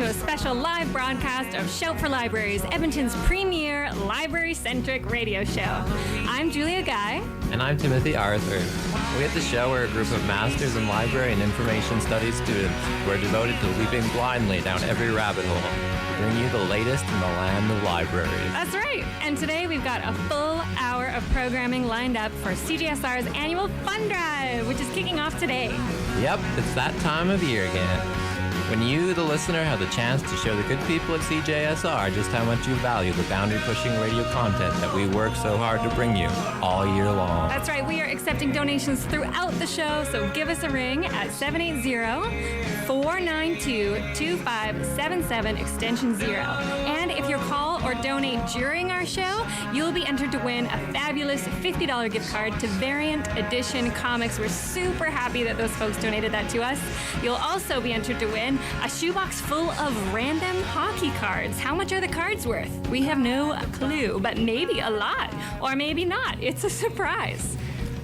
a special live broadcast of Shout for Libraries, Edmonton's premier library-centric radio show. I'm Julia Guy. And I'm Timothy Arthur. We at the show are a group of masters in library and information studies students who are devoted to leaping blindly down every rabbit hole, bringing you the latest in the land of libraries. That's right. And today we've got a full hour of programming lined up for CJSR's annual FunDrive, which is kicking off today. Yep, it's that time of year again, when you, the listener, have the chance to show the good people at CJSR just how much you value the boundary-pushing radio content that we work so hard to bring you all year long. That's right. We are accepting donations throughout the show, so give us a ring at 780-492-2577, extension 0. And if you call or donate during our show, you'll be entered to win a fabulous $50 gift card to Variant Edition Comics. We're super happy that those folks donated that to us. You'll also be entered to win a shoebox full of random hockey cards. How much are the cards worth? We have no clue, but maybe a lot, or maybe not. It's a surprise.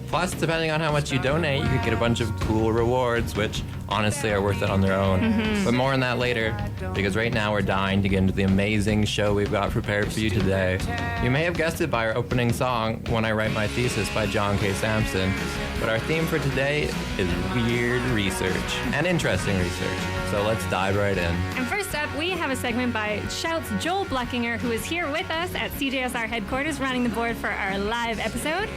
Plus, depending on how much you donate, you could get a bunch of cool rewards, which honestly are worth it on their own. Mm-hmm. But more on that later, because right now we're dying to get into the amazing show we've got prepared for you today. You may have guessed it by our opening song, When I Write My Thesis by John K. Sampson, but our theme for today is weird research and interesting research. So let's dive right in. And first up, we have a segment by Shout's Joel Bleckinger, who is here with us at CJSR headquarters running the board for our live episode.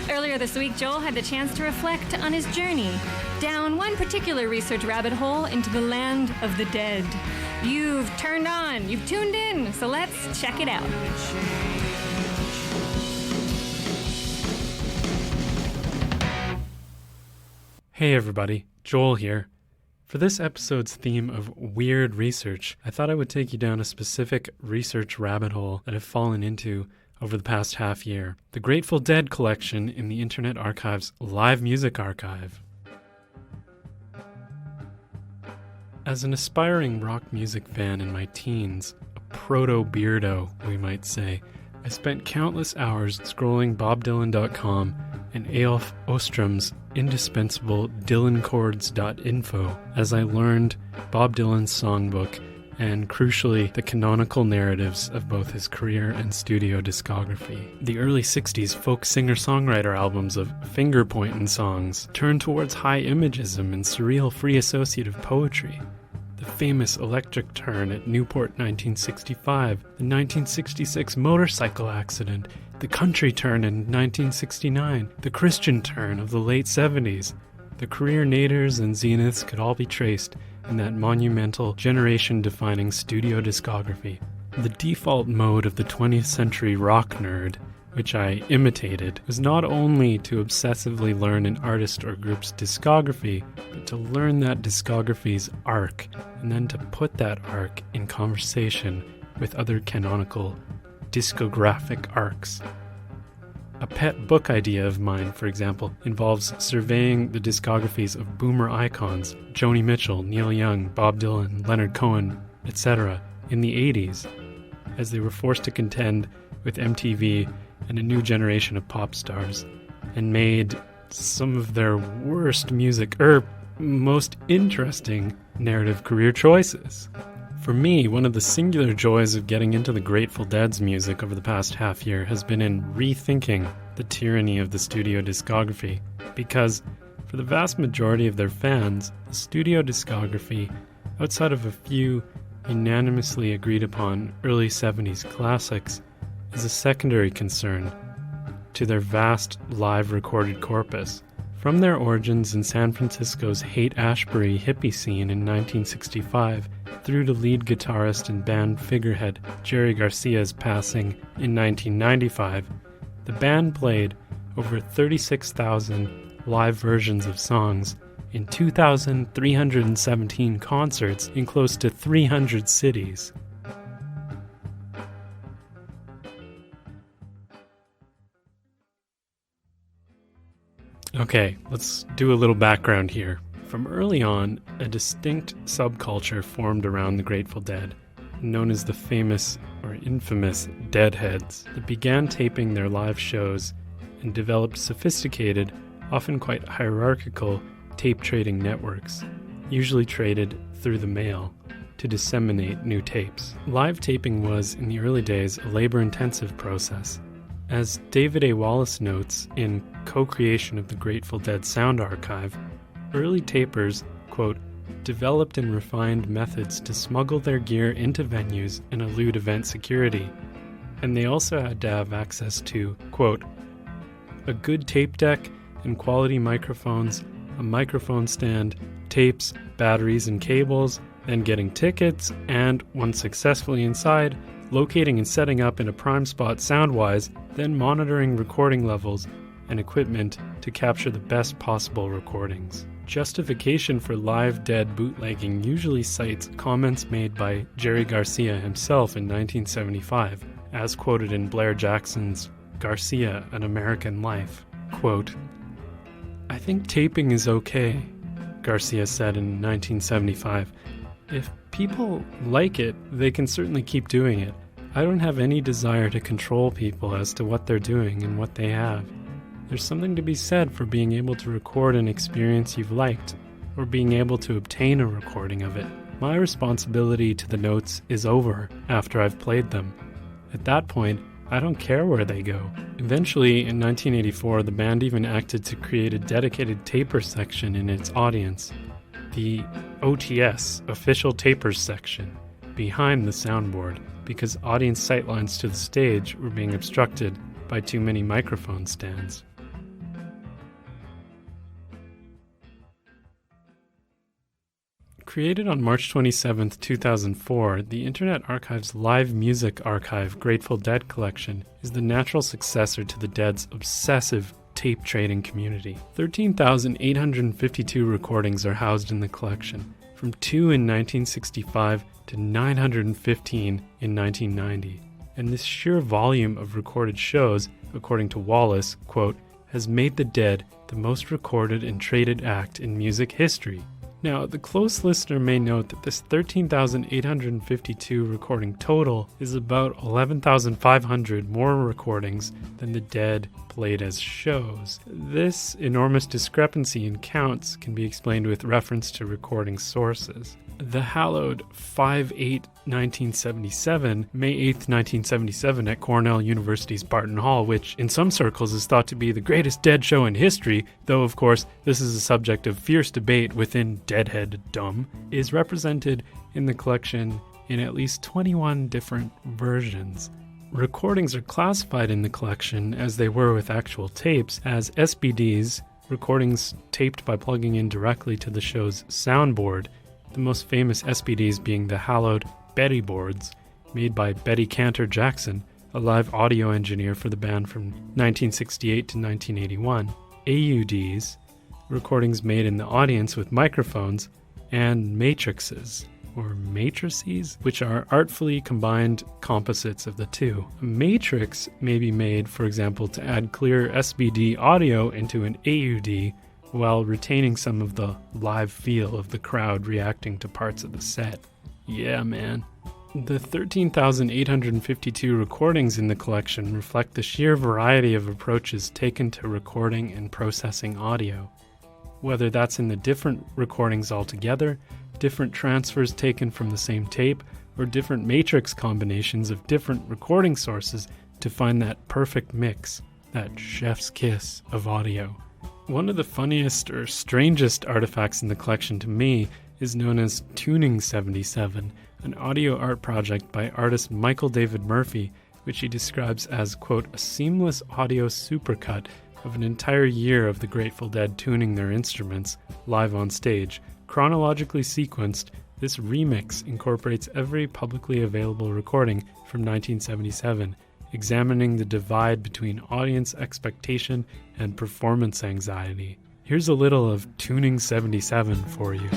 Earlier this week, Joel had the chance to reflect on his journey down one particular research rabbit hole into the land of the dead. You've tuned in, so let's check it out. Hey everybody, Joel here. For this episode's theme of weird research, I thought I would take you down a specific research rabbit hole that I've fallen into over the past half year. The Grateful Dead collection in the Internet Archive's Live Music Archive. As an aspiring rock music fan in my teens, a proto-beardo, we might say, I spent countless hours scrolling BobDylan.com and Eyolf Ostrom's indispensable DylanChords.info as I learned Bob Dylan's songbook and, crucially, the canonical narratives of both his career and studio discography. The early 60s folk singer-songwriter albums of finger-pointin' songs turned towards high imagism and surreal free associative poetry. The famous electric turn at Newport 1965, the 1966 motorcycle accident, the country turn in 1969, the Christian turn of the late 70s. The career naders and zeniths could all be traced in that monumental, generation-defining studio discography. The default mode of the 20th century rock nerd, which I imitated, was not only to obsessively learn an artist or group's discography, but to learn that discography's arc, and then to put that arc in conversation with other canonical discographic arcs. A pet book idea of mine, for example, involves surveying the discographies of boomer icons, Joni Mitchell, Neil Young, Bob Dylan, Leonard Cohen, etc., in the 80s, as they were forced to contend with MTV and a new generation of pop stars, and made some of their worst music, most interesting narrative career choices. For me, one of the singular joys of getting into the Grateful Dead's music over the past half year has been in rethinking the tyranny of the studio discography, because for the vast majority of their fans, the studio discography, outside of a few unanimously agreed upon early 70s classics, is a secondary concern to their vast live recorded corpus. From their origins in San Francisco's Haight-Ashbury hippie scene in 1965, through to lead guitarist and band figurehead Jerry Garcia's passing in 1995, the band played over 36,000 live versions of songs in 2,317 concerts in close to 300 cities. Okay, let's do a little background here. From early on, a distinct subculture formed around the Grateful Dead, known as the famous or infamous Deadheads, that began taping their live shows and developed sophisticated, often quite hierarchical, tape trading networks. usually traded through the mail, to disseminate new tapes. Live taping was, in the early days, a labor-intensive process. As David A. Wallace notes in Co-Creation of the Grateful Dead Sound Archive, early tapers, quote, developed and refined methods to smuggle their gear into venues and elude event security. And they also had to have access to, quote, a good tape deck and quality microphones, a microphone stand, tapes, batteries, and cables, then getting tickets, and, once successfully inside, locating and setting up in a prime spot sound-wise, then monitoring recording levels and equipment to capture the best possible recordings. Justification for live Dead bootlegging usually cites comments made by Jerry Garcia himself in 1975, as quoted in Blair Jackson's Garcia, An American Life. Quote, I think taping is okay, Garcia said in 1975. If people like it, they can certainly keep doing it. I don't have any desire to control people as to what they're doing and what they have. There's something to be said for being able to record an experience you've liked, or being able to obtain a recording of it. My responsibility to the notes is over after I've played them. At that point, I don't care where they go. Eventually, in 1984, the band even acted to create a dedicated taper section in its audience, the OTS, Official Tapers Section, behind the soundboard, because audience sightlines to the stage were being obstructed by too many microphone stands. Created on March 27, 2004, the Internet Archive's Live Music Archive Grateful Dead collection is the natural successor to the Dead's obsessive tape trading community. 13,852 recordings are housed in the collection, from 2 in 1965 to 915 in 1990. And this sheer volume of recorded shows, according to Wallace, quote, has made the Dead the most recorded and traded act in music history. Now, the close listener may note that this 13,852 recording total is about 11,500 more recordings than the Dead played as shows. This enormous discrepancy in counts can be explained with reference to recording sources. The hallowed 5/8/1977, May 8th, 1977 at Cornell University's Barton Hall, which in some circles is thought to be the greatest Dead show in history, though of course this is a subject of fierce debate within Deadheaddom, is represented in the collection in at least 21 different versions. Recordings are classified in the collection, as they were with actual tapes, as SBDs, recordings taped by plugging in directly to the show's soundboard, the most famous SBDs being the hallowed Betty boards, made by Betty Cantor Jackson, a live audio engineer for the band from 1968 to 1981, AUDs, recordings made in the audience with microphones, and matrices, or matrices, which are artfully combined composites of the two. A matrix may be made, for example, to add clear SBD audio into an AUD, while retaining some of the live feel of the crowd reacting to parts of the set. Yeah, man. The 13,852 recordings in the collection reflect the sheer variety of approaches taken to recording and processing audio. Whether that's in the different recordings altogether, different transfers taken from the same tape, or different matrix combinations of different recording sources to find that perfect mix, that chef's kiss of audio. One of the funniest or strangest artifacts in the collection to me is known as Tuning 77, an audio art project by artist Michael David Murphy, which he describes as, quote, a seamless audio supercut of an entire year of the Grateful Dead tuning their instruments live on stage. Chronologically sequenced, this remix incorporates every publicly available recording from 1977, examining the divide between audience expectation and performance anxiety. Here's a little of Tuning 77 for you.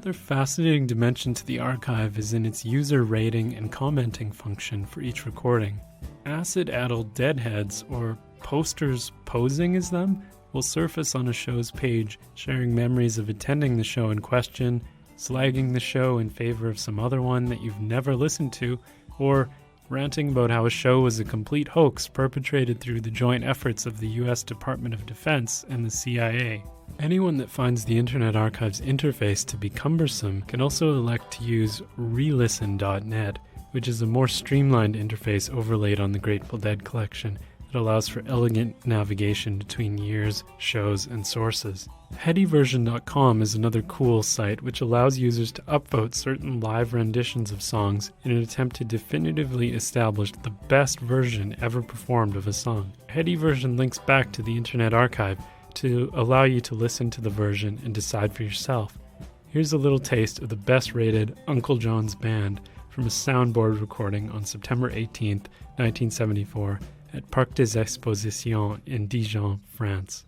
Another fascinating dimension to the archive is in its user rating and commenting function for each recording. Acid-addled deadheads, or posters posing as them, will surface on a show's page, sharing memories of attending the show in question, slagging the show in favor of some other one that you've never listened to, or ranting about how a show was a complete hoax perpetrated through the joint efforts of the U.S. Department of Defense and the CIA. Anyone that finds the Internet Archive's interface to be cumbersome can also elect to use relisten.net, which is a more streamlined interface overlaid on the Grateful Dead collection that allows for elegant navigation between years, shows, and sources. Headyversion.com is another cool site which allows users to upvote certain live renditions of songs in an attempt to definitively establish the best version ever performed of a song. Headyversion links back to the Internet Archive to allow you to listen to the version and decide for yourself. Here's a little taste of the best-rated Uncle John's Band from a soundboard recording on September 18th, 1974 at Parc des Expositions in Dijon, France.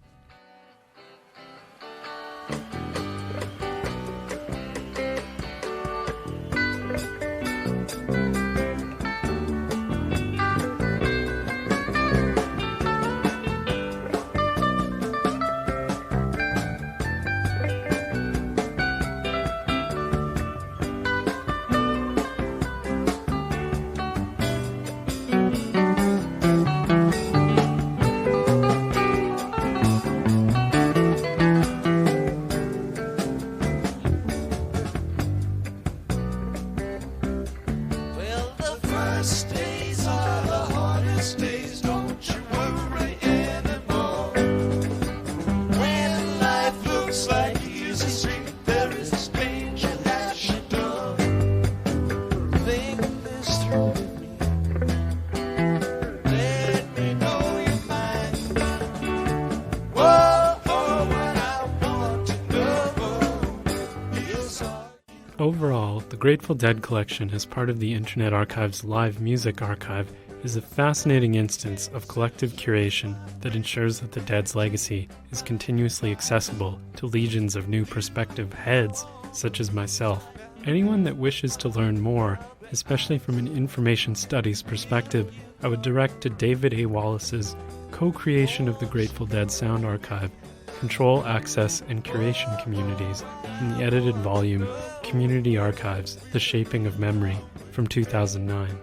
Overall, the Grateful Dead collection as part of the Internet Archive's live music archive is a fascinating instance of collective curation that ensures that the Dead's legacy is continuously accessible to legions of new prospective heads such as myself. Anyone that wishes to learn more, especially from an information studies perspective, I would direct to David A. Wallace's co-creation of the Grateful Dead Sound Archive, Control, Access, and Curation Communities in the edited volume Community Archives, The Shaping of Memory from 2009.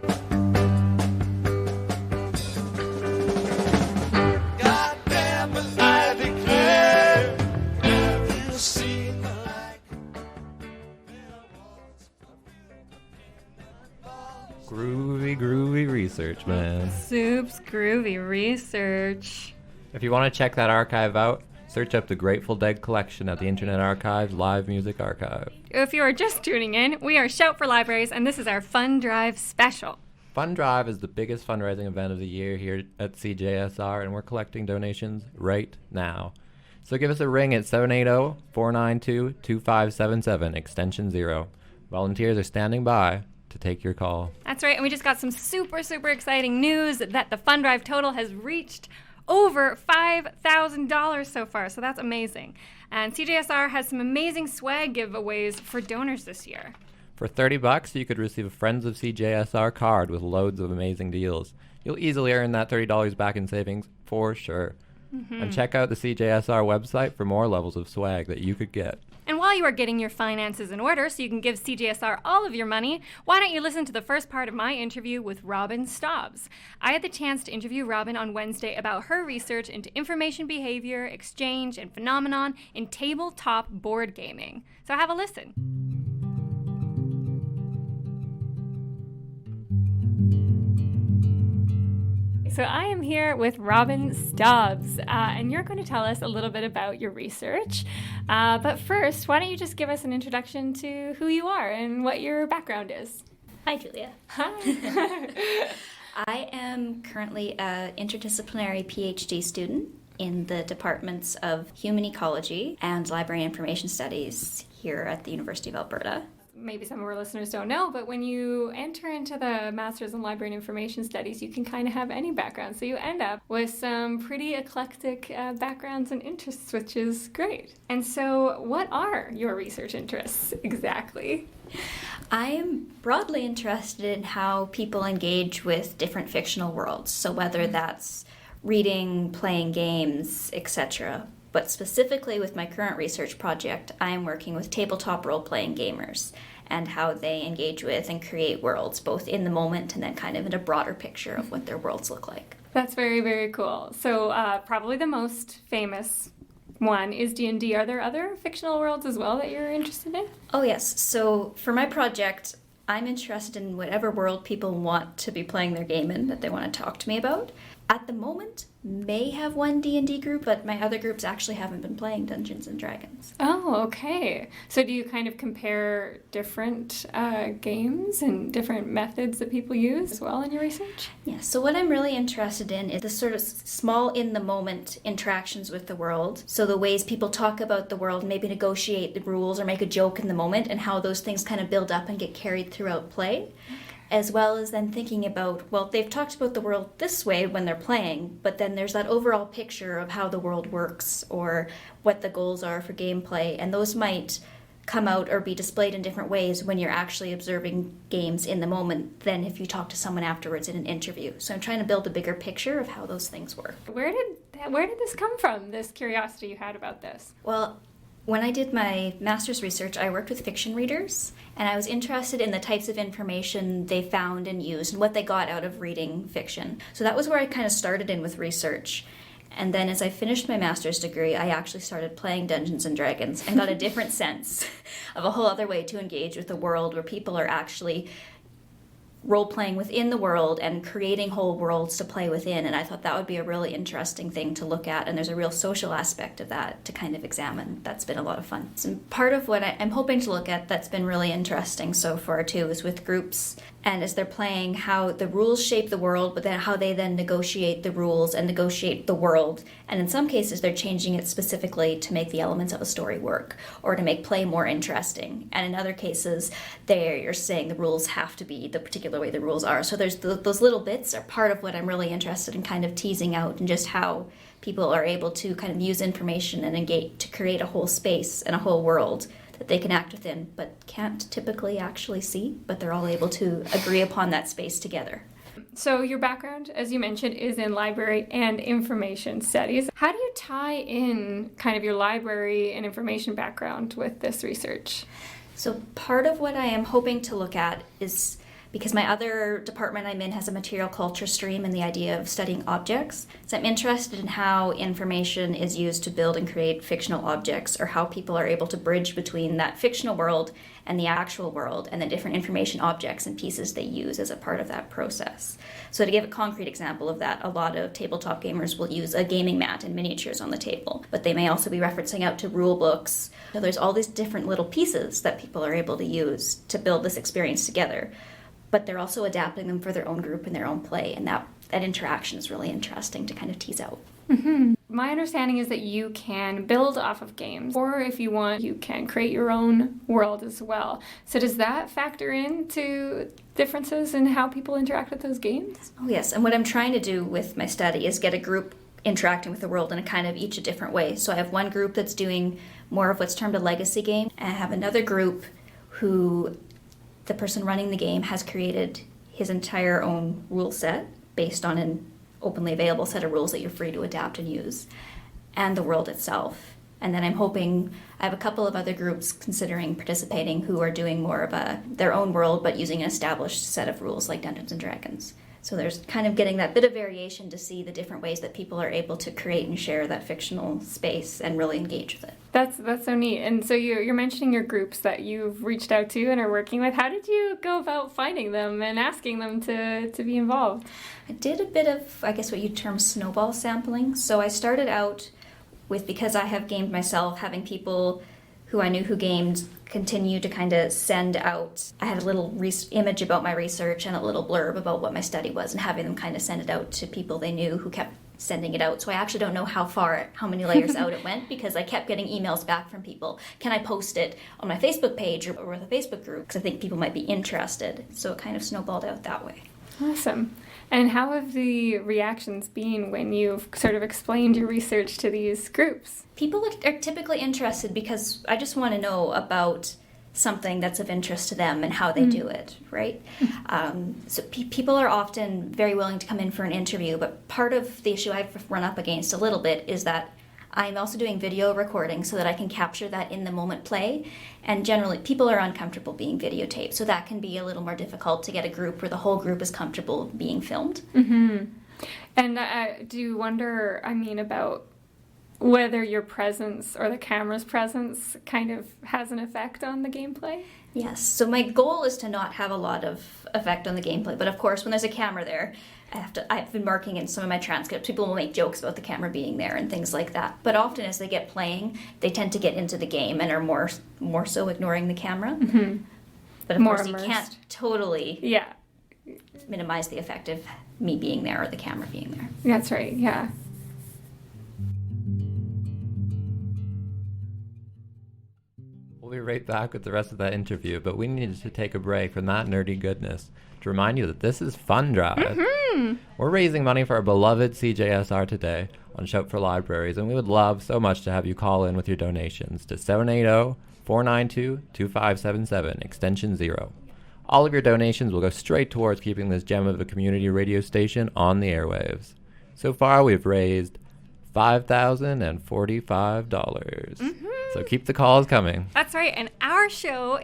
Groovy research, man. Soup's groovy research. If you want to check that archive out, search up the Grateful Dead collection at the Internet Archive's Live Music Archive. If you are just tuning in, we are Shout for Libraries, and this is our FunDrive special. FunDrive is the biggest fundraising event of the year here at CJSR, and we're collecting donations right now. So give us a ring at 780-492-2577, extension 0. Volunteers are standing by to take your call. That's right, and we just got some super exciting news that the FunDrive total has reached over $5,000 so far, so that's amazing. And CJSR has some amazing swag giveaways for donors this year. For $30, you could receive a Friends of CJSR card with loads of amazing deals. You'll easily earn that $30 back in savings for sure. Mm-hmm. And check out the CJSR website for more levels of swag that you could get. And while you are getting your finances in order so you can give CJSR all of your money, why don't you listen to the first part of my interview with Robyn Stobbs? I had the chance to interview Robyn on Wednesday about her research into information behavior, exchange, and phenomenon in tabletop board gaming. So have a listen. So I am here with Robyn Stobbs, and you're going to tell us a little bit about your research. But first, why don't you just give us an introduction to who you are and what your background is? Hi, Julia. Hi. I am currently an interdisciplinary PhD student in the departments of Human Ecology and Library and Information Studies here at the University of Alberta. maybe some of our listeners don't know, but when you enter into the Master's in Library and Information Studies, you can kind of have any background. So you end up with some pretty eclectic backgrounds and interests, which is great. And so what are your research interests exactly? I am broadly interested in how people engage with different fictional worlds. So whether that's reading, playing games, etc. But specifically with my current research project, I am working with tabletop role-playing gamers and how they engage with and create worlds, both in the moment and then kind of in a broader picture of what their worlds look like. That's very, very cool. So probably the most famous one is D&D. Are there other fictional worlds as well that you're interested in? Oh yes, so for my project, I'm interested in whatever world people want to be playing their game in that they want to talk to me about. At the moment, may have one D&D group, but my other groups actually haven't been playing Dungeons and Dragons. Oh, okay. So do you kind of compare different games and different methods that people use as well in your research? Yeah, so what I'm really interested in is the sort of small in-the-moment interactions with the world. So the ways people talk about the world, maybe negotiate the rules or make a joke in the moment, and how those things kind of build up and get carried throughout play. As well as then thinking about, well, they've talked about the world this way when they're playing, but then there's that overall picture of how the world works or what the goals are for gameplay, and those might come out or be displayed in different ways when you're actually observing games in the moment than if you talk to someone afterwards in an interview. So I'm trying to build a bigger picture of how those things work. Where did this come from, this curiosity you had about this? Well, when I did my master's research, I worked with fiction readers, and I was interested in the types of information they found and used and what they got out of reading fiction. So that was where I kind of started in with research. And then as I finished my master's degree, I actually started playing Dungeons and Dragons and got a different sense of a whole other way to engage with the world where people are actually role-playing within the world and creating whole worlds to play within, and I thought that would be a really interesting thing to look at, and there's a real social aspect of that to kind of examine. That's been a lot of fun. And part of what I'm hoping to look at that's been really interesting so far too is with groups, and as they're playing, how the rules shape the world, but then how they then negotiate the rules and negotiate the world, and in some cases they're changing it specifically to make the elements of a story work or to make play more interesting, and in other cases they're saying the rules have to be the particular way the rules are. So there's those little bits are part of what I'm really interested in kind of teasing out, and just how people are able to kind of use information and engage to create a whole space and a whole world that they can act within but can't typically actually see, but they're all able to agree upon that space together. So your background, as you mentioned, is in library and information studies. How do you tie in kind of your library and information background with this research? So part of what I am hoping to look at is, because my other department I'm in has a material culture stream and the idea of studying objects. So I'm interested in how information is used to build and create fictional objects, or how people are able to bridge between that fictional world and the actual world and the different information objects and pieces they use as a part of that process. So to give a concrete example of that, a lot of tabletop gamers will use a gaming mat and miniatures on the table, but they may also be referencing out to rule books. So there's all these different little pieces that people are able to use to build this experience together, but they're also adapting them for their own group and their own play, and that interaction is really interesting to kind of tease out. Mm-hmm. My understanding is that you can build off of games, or if you want, you can create your own world as well. So does that factor into differences in how people interact with those games? Oh yes, and what I'm trying to do with my study is get a group interacting with the world in a kind of each a different way. So I have one group that's doing more of what's termed a legacy game, and I have another group who the person running the game has created his entire own rule set based on an openly available set of rules that you're free to adapt and use, and the world itself. And then I'm hoping, I have a couple of other groups considering participating who are doing more of their own world but using an established set of rules like Dungeons and Dragons. So there's kind of getting that bit of variation to see the different ways that people are able to create and share that fictional space and really engage with it. That's so neat. And so you're mentioning your groups that you've reached out to and are working with. How did you go about finding them and asking them to be involved? I did a bit of, I guess what you'd term snowball sampling. So I started out with, because I have gamed myself, having people who I knew who gamed continue to kind of send out. I had a little image about my research and a little blurb about what my study was, and having them kind of send it out to people they knew who kept sending it out. So I actually don't know how many layers out it went, because I kept getting emails back from people. Can I post it on my Facebook page or with a Facebook group? Because I think people might be interested. So it kind of snowballed out that way. Awesome. And how have the reactions been when you've sort of explained your research to these groups? People are typically interested because I just want to know about something that's of interest to them and how they do it, right? So people are often very willing to come in for an interview, but part of the issue I've run up against a little bit is that I'm also doing video recording so that I can capture that in the moment play, and generally people are uncomfortable being videotaped, so that can be a little more difficult to get a group where the whole group is comfortable being filmed. Mm-hmm. And do you wonder, about whether your presence or the camera's presence kind of has an effect on the gameplay? Yes, so my goal is to not have a lot of effect on the gameplay, but of course when there's a camera there, I've been marking in some of my transcripts, people will make jokes about the camera being there and things like that. But often as they get playing, they tend to get into the game and are more so ignoring the camera. Mm-hmm. But of More course immersed. You can't totally Yeah. minimize the effect of me being there or the camera being there. That's right, yeah. We'll be right back with the rest of that interview, but we needed to take a break from that nerdy goodness to remind you that this is FunDrive. Mm-hmm. We're raising money for our beloved CJSR today on Shout for Libraries, and we would love so much to have you call in with your donations to 780-492-2577, extension 0. All of your donations will go straight towards keeping this gem of a community radio station on the airwaves. So far, we've raised $5,045. Mm-hmm. So keep the calls coming. That's right. And our show,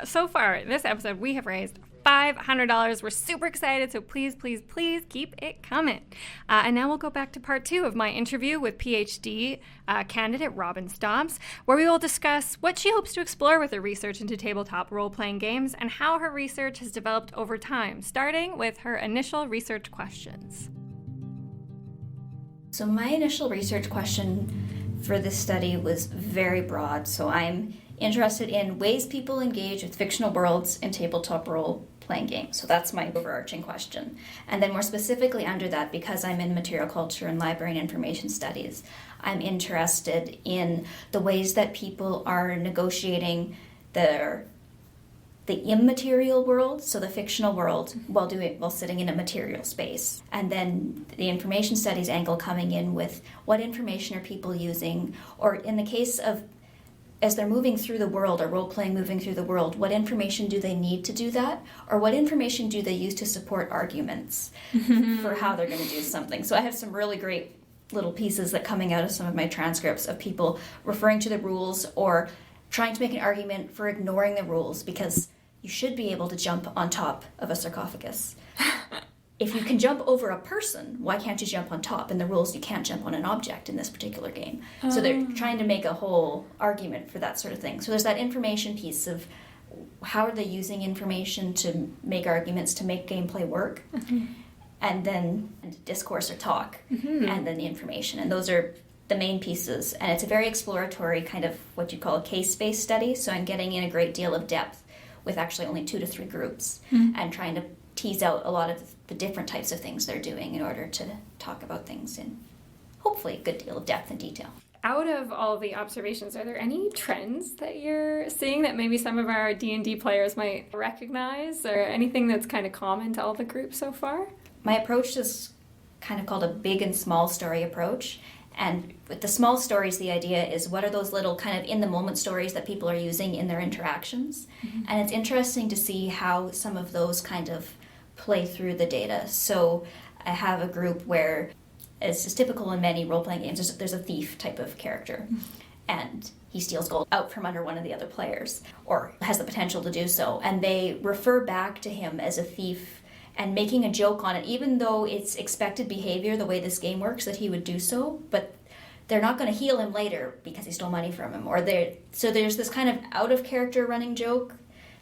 so far, this episode, we have raised $500. We're super excited, so please, please, please keep it coming. And now we'll go back to part 2 of my interview with PhD candidate Robyn Stobbs, where we will discuss what she hopes to explore with her research into tabletop role-playing games and how her research has developed over time, starting with her initial research questions. So my initial research question for this study was very broad. So I'm interested in ways people engage with fictional worlds in tabletop role-playing games. So that's my overarching question. And then more specifically under that, because I'm in material culture and library and information studies, I'm interested in the ways that people are negotiating the immaterial world, so the fictional world, while sitting in a material space. And then the information studies angle coming in with what information are people using, or in the case of as they're moving through the world, or role-playing moving through the world, what information do they need to do that? Or what information do they use to support arguments for how they're going to do something? So I have some really great little pieces that coming out of some of my transcripts of people referring to the rules or trying to make an argument for ignoring the rules, because you should be able to jump on top of a sarcophagus. If you can jump over a person, why can't you jump on top? In the rules, you can't jump on an object in this particular game. So they're trying to make a whole argument for that sort of thing. So there's that information piece of how are they using information to make arguments to make gameplay work, and then discourse or talk, and then the information. And those are the main pieces. And it's a very exploratory kind of what you call a case-based study. So I'm getting in a great deal of depth with actually only 2 to 3 groups and trying to tease out a lot of the different types of things they're doing in order to talk about things in hopefully a good deal of depth and detail. Out of all the observations, are there any trends that you're seeing that maybe some of our D&D players might recognize, or anything that's kind of common to all the groups so far? My approach is kind of called a big and small story approach. And with the small stories, the idea is what are those little kind of in-the-moment stories that people are using in their interactions. And it's interesting to see how some of those kind of play through the data. So I have a group where, as is typical in many role-playing games, there's a thief type of character. And he steals gold out from under one of the other players, or has the potential to do so. And they refer back to him as a thief and making a joke on it, even though it's expected behavior, the way this game works, that he would do so, but they're not going to heal him later because he stole money from him. So there's this kind of out-of-character running joke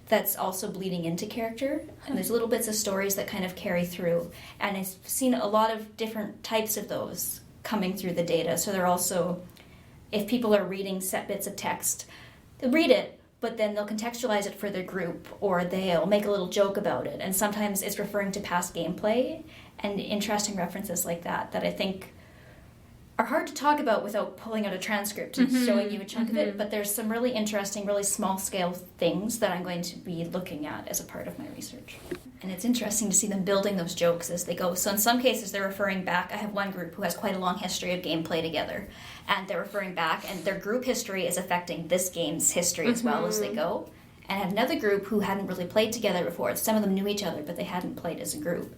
that's also bleeding into character. And there's little bits of stories that kind of carry through. And I've seen a lot of different types of those coming through the data. So they're also, if people are reading set bits of text, they'll read it, but then they'll contextualize it for their group, or they'll make a little joke about it. And sometimes it's referring to past gameplay and interesting references like that I think are hard to talk about without pulling out a transcript and showing you a chunk of it. But there's some really interesting, really small-scale things that I'm going to be looking at as a part of my research. And it's interesting to see them building those jokes as they go. So in some cases, they're referring back. I have one group who has quite a long history of gameplay together, and they're referring back, and their group history is affecting this game's history as well as they go. And I have another group who hadn't really played together before. Some of them knew each other, but they hadn't played as a group.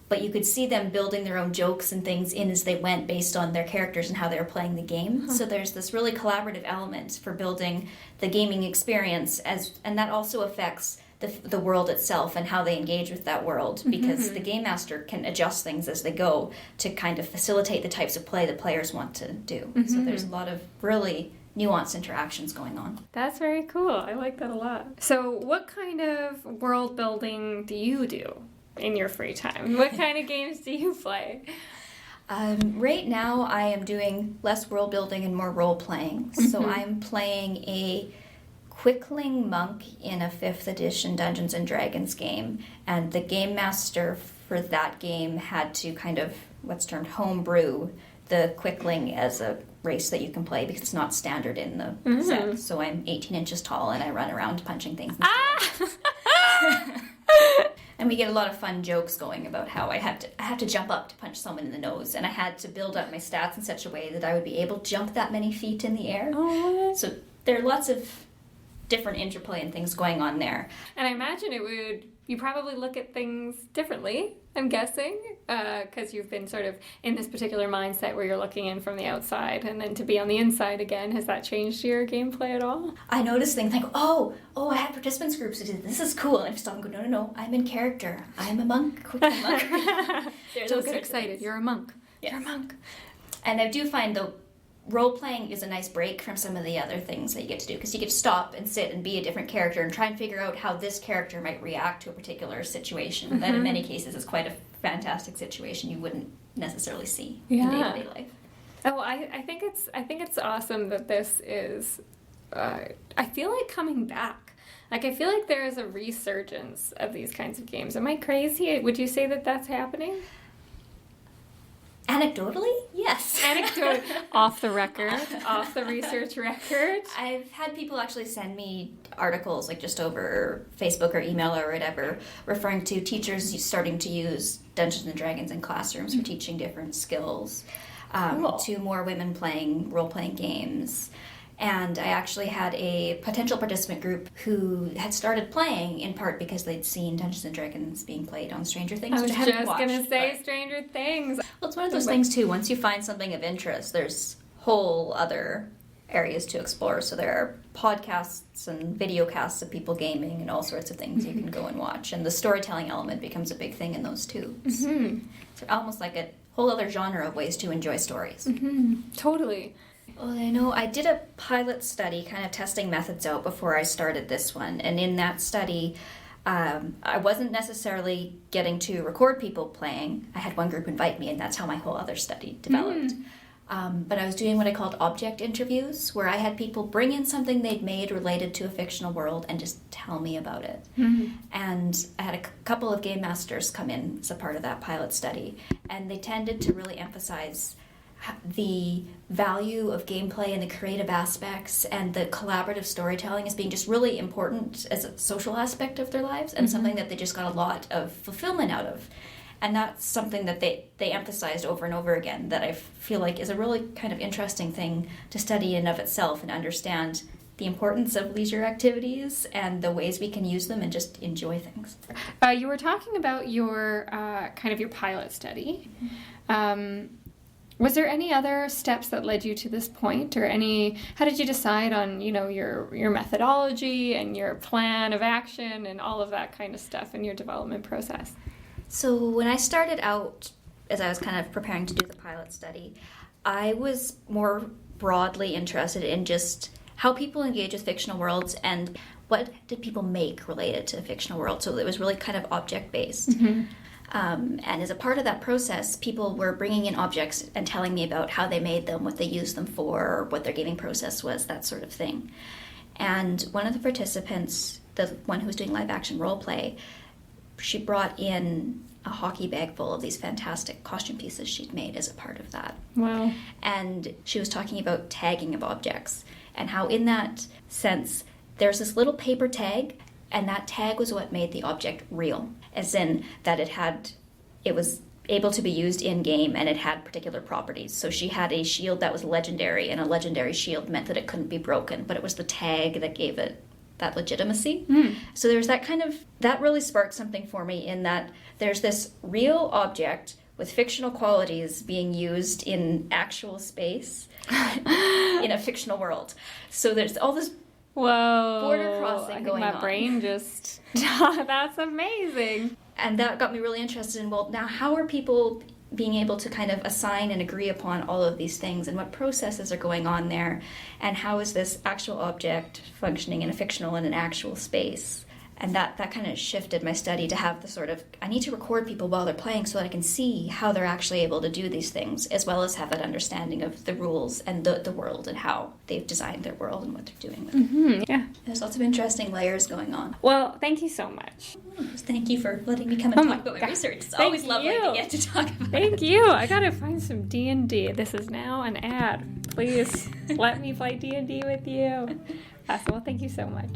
But you could see them building their own jokes and things in as they went based on their characters and how they were playing the game. So there's this really collaborative element for building the gaming experience, and that also affects the world itself and how they engage with that world, because the game master can adjust things as they go to kind of facilitate the types of play the players want to do. So there's a lot of really nuanced interactions going on. That's very cool. I like that a lot. So what kind of world building do you do in your free time? What kind of games do you play? Right now I am doing less world building and more role playing. So I'm playing a Quickling monk in a 5th edition Dungeons & Dragons game, and the game master for that game had to kind of what's termed homebrew the Quickling as a race that you can play, because it's not standard in the set. So I'm 18 inches tall and I run around punching things. And we get a lot of fun jokes going about how I have to jump up to punch someone in the nose, and I had to build up my stats in such a way that I would be able to jump that many feet in the air. So there are lots of different interplay and things going on there. And I imagine you probably look at things differently, I'm guessing, because you've been sort of in this particular mindset where you're looking in from the outside, and then to be on the inside again. Has that changed your gameplay at all? I notice things like, oh, I have participants groups who do this. Is cool. And I stop and go, no, I'm in character. I'm a monk. Quickly monk. Don't get excited. You're a monk. Yes. You're a monk. And I do find, though, role-playing is a nice break from some of the other things that you get to do, because you get to stop and sit and be a different character and try and figure out how this character might react to a particular situation that in many cases is quite a fantastic situation you wouldn't necessarily see in day-to-day life. Oh, I think it's awesome that this is, I feel like coming back. Like, I feel like there is a resurgence of these kinds of games. Am I crazy? Would you say that that's happening? Anecdotally, yes. Anecdote off the record, off the research record. I've had people actually send me articles, like just over Facebook or email or whatever, referring to teachers starting to use Dungeons and Dragons in classrooms for teaching different skills, to more women playing role-playing games. And I actually had a potential participant group who had started playing in part because they'd seen Dungeons & Dragons being played on Stranger Things. I was just going to say Stranger Things. Well, it's one of those things, too. Once you find something of interest, there's whole other areas to explore. So there are podcasts and video casts of people gaming and all sorts of things you can go and watch. And the storytelling element becomes a big thing in those, too. So almost like a whole other genre of ways to enjoy stories. Totally. Well, I know I did a pilot study kind of testing methods out before I started this one. And in that study, I wasn't necessarily getting to record people playing. I had one group invite me, and that's how my whole other study developed. But I was doing what I called object interviews, where I had people bring in something they'd made related to a fictional world and just tell me about it. And I had a couple of game masters come in as a part of that pilot study, and they tended to really emphasize the value of gameplay and the creative aspects and the collaborative storytelling as being just really important as a social aspect of their lives, and something that they just got a lot of fulfillment out of. And that's something that they emphasized over and over again, that I feel like is a really kind of interesting thing to study in of itself and understand the importance of leisure activities and the ways we can use them and just enjoy things. You were talking about your kind of your pilot study. Was there any other steps that led you to this point, or how did you decide on, your methodology and your plan of action and all of that kind of stuff in your development process? So when I started out, as I was kind of preparing to do the pilot study, I was more broadly interested in just how people engage with fictional worlds and what did people make related to a fictional world. So it was really kind of object-based. And as a part of that process, people were bringing in objects and telling me about how they made them, what they used them for, what their gaming process was, that sort of thing. And one of the participants, the one who was doing live action role play, she brought in a hockey bag full of these fantastic costume pieces she'd made as a part of that. Wow. And she was talking about tagging of objects and how in that sense there's this little paper tag, and that tag was what made the object real, as in that it was able to be used in game and it had particular properties. So she had a shield that was legendary, and a legendary shield meant that it couldn't be broken, but it was the tag that gave it that legitimacy. So there's that really sparked something for me, in that there's this real object with fictional qualities being used in actual space in a fictional world. So there's all this border crossing going on. My brain just, that's amazing. And that got me really interested in, well, now how are people being able to kind of assign and agree upon all of these things, and what processes are going on there, and how is this actual object functioning in a fictional and an actual space? And that kind of shifted my study to have the sort of, I need to record people while they're playing so that I can see how they're actually able to do these things, as well as have that understanding of the rules and the world and how they've designed their world and what they're doing with it. Yeah. There's lots of interesting layers going on. Well, thank you so much. Thank you for letting me come and talk about my research. It's always lovely to get to talk about it. Thank you. I gotta find some D&D. This is now an ad. Please let me play D&D with you. Awesome. Well, thank you so much.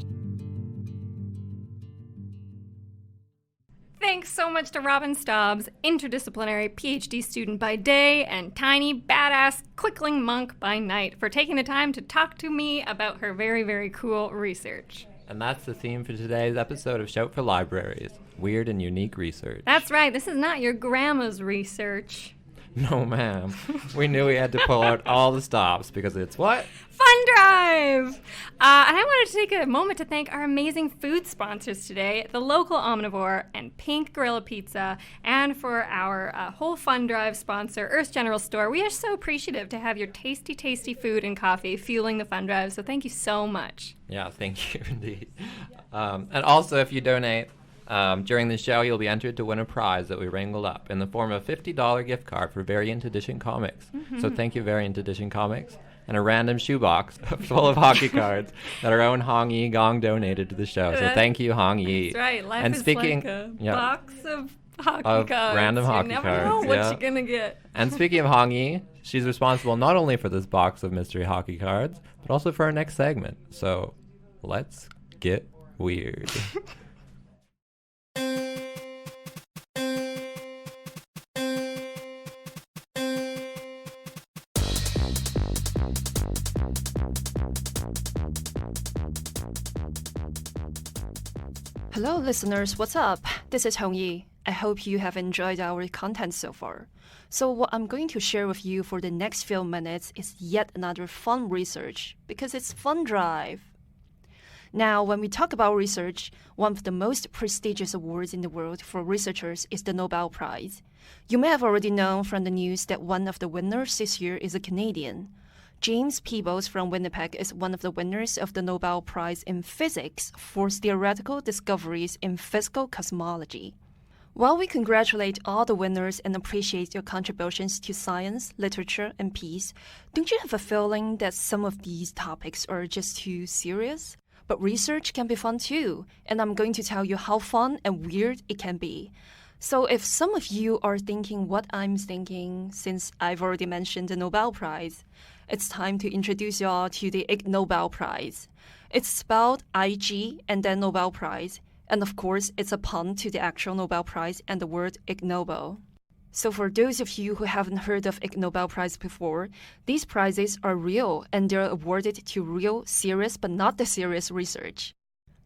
Thanks so much to Robyn Stobbs, interdisciplinary PhD student by day and tiny, badass, quickling monk by night, for taking the time to talk to me about her very, very cool research. And that's the theme for today's episode of Shout for Libraries, weird and unique research. That's right, this is not your grandma's research. No, ma'am. We knew we had to pull out all the stops because it's what? FunDrive! And I wanted to take a moment to thank our amazing food sponsors today, the local Omnivore and Pink Gorilla Pizza, and for our whole FunDrive sponsor, Earth General Store. We are so appreciative to have your tasty, tasty food and coffee fueling the FunDrive, so thank you so much. Yeah, thank you indeed. And also, if you donate, during the show, you'll be entered to win a prize that we wrangled up in the form of a $50 gift card for Variant Edition Comics. Mm-hmm. So thank you, Variant Edition Comics. And a random shoebox full of hockey cards that our own Hong Yi Gong donated to the show. So thank you, Hong Yi. That's right. Life and is speaking, like a box of hockey cards. Random hockey cards. You never know what you're going to get. And speaking of Hong Yi, she's responsible not only for this box of mystery hockey cards, but also for our next segment. So let's get weird. Hello listeners, what's up? This is Hong Yi. I hope you have enjoyed our content so far. So what I'm going to share with you for the next few minutes is yet another fun research, because it's FunDrive. Now, when we talk about research, one of the most prestigious awards in the world for researchers is the Nobel Prize. You may have already known from the news that one of the winners this year is a Canadian. James Peebles from Winnipeg is one of the winners of the Nobel Prize in Physics for theoretical discoveries in physical cosmology. While we congratulate all the winners and appreciate your contributions to science, literature, and peace, don't you have a feeling that some of these topics are just too serious? But research can be fun too, and I'm going to tell you how fun and weird it can be. So if some of you are thinking what I'm thinking, since I've already mentioned the Nobel Prize, it's time to introduce y'all to the Ig Nobel Prize. It's spelled IG and then Nobel Prize, and of course it's a pun to the actual Nobel Prize and the word Ig Nobel. So for those of you who haven't heard of Ig Nobel Prize before, these prizes are real and they're awarded to real, serious but not the serious research.